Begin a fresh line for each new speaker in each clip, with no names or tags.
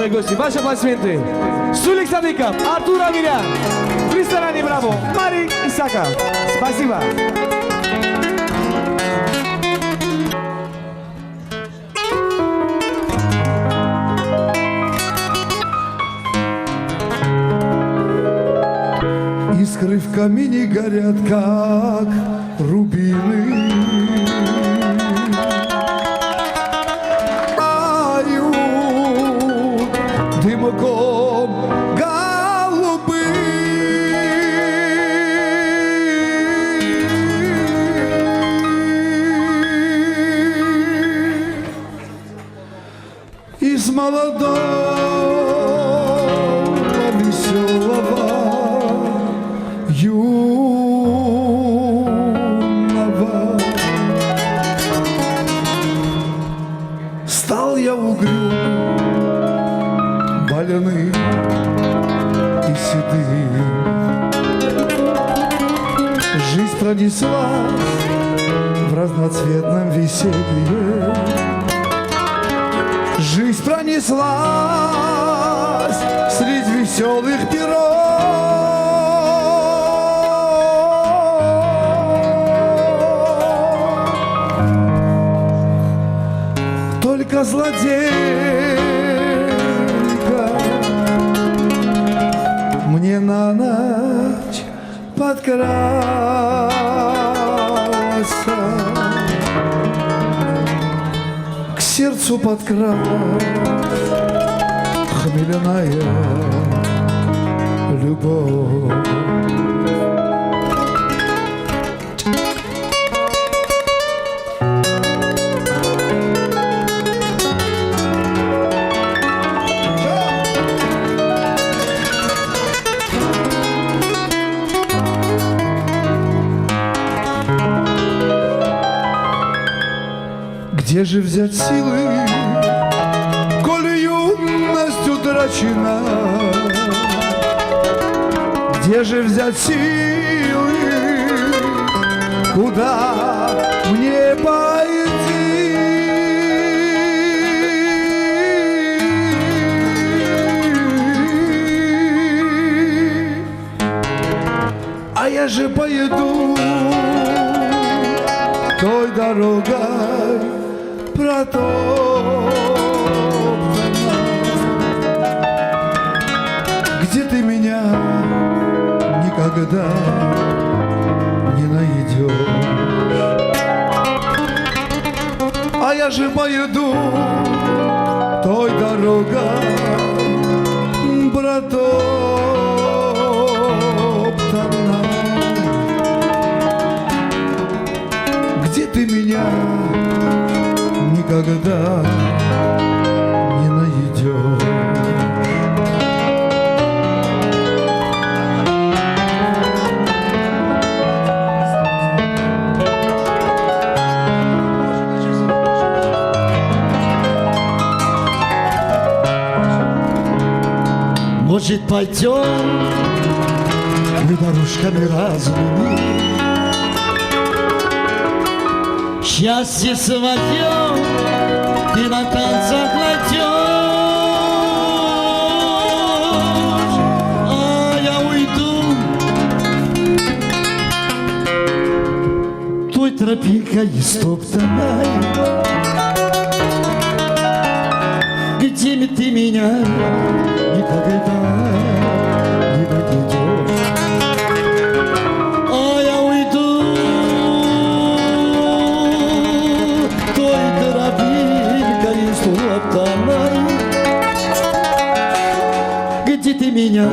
уважаемые гости, ваши аплодисменты. Сулик Садыков, Артур Амирян, в ресторане «Браво», Марик Исаков. Спасибо.
Искры в камине горят, как рубины. Ают дымком голубым. Из молодого веселого юного стал я угрюм, больный и седым. Жизнь пронеслась в разноцветном веселье. Жизнь пронеслась среди веселых перов. Только злодейка мне на ночь подкралась, к сердцу подкралась хмеляная любовь. Где же взять силы, коли юность утрачена? Где же взять силы, куда мне пойти? А я же поеду той дорогой протоптана, где ты меня никогда не найдешь. А я же поеду той дорогой протоптана, где ты меня никогда не найдешь.
Может, пойдем мы дорожками разными, счастье свое ты на танцах найдешь, а я уйду той тропинкой истоптанной, где ты меня никогда не найдешь. А я уйду той тропинкой истоптанной, где ты меня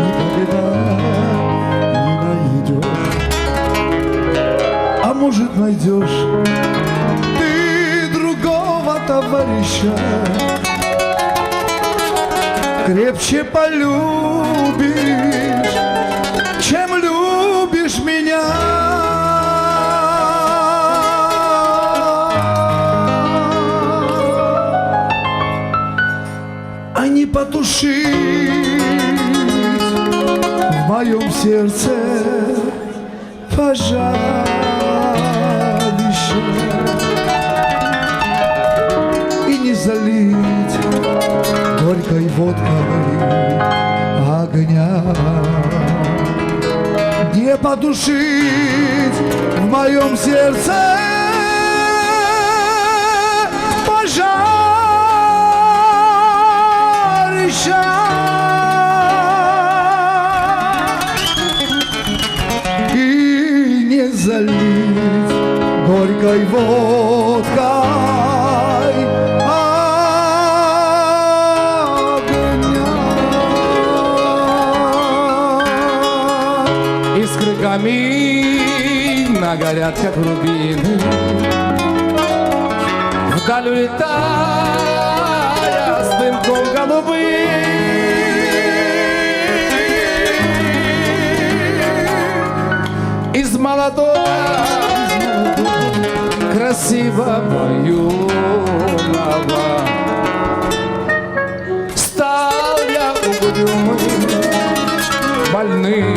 никогда не найдешь.
А может, найдешь ты другого товарища, крепче полюбишь, чем любишь меня. А не потушить в моем сердце пожарище и не залить горькой водкой огня. Не потушить в моем сердце пожарища. И не залить горькой водкой огня.
Искры камина горят, как рубины, вдаль улетая с дымком голубым. Из молодого, красивого юного стал я угрюмым, больным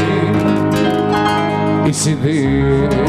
и седым.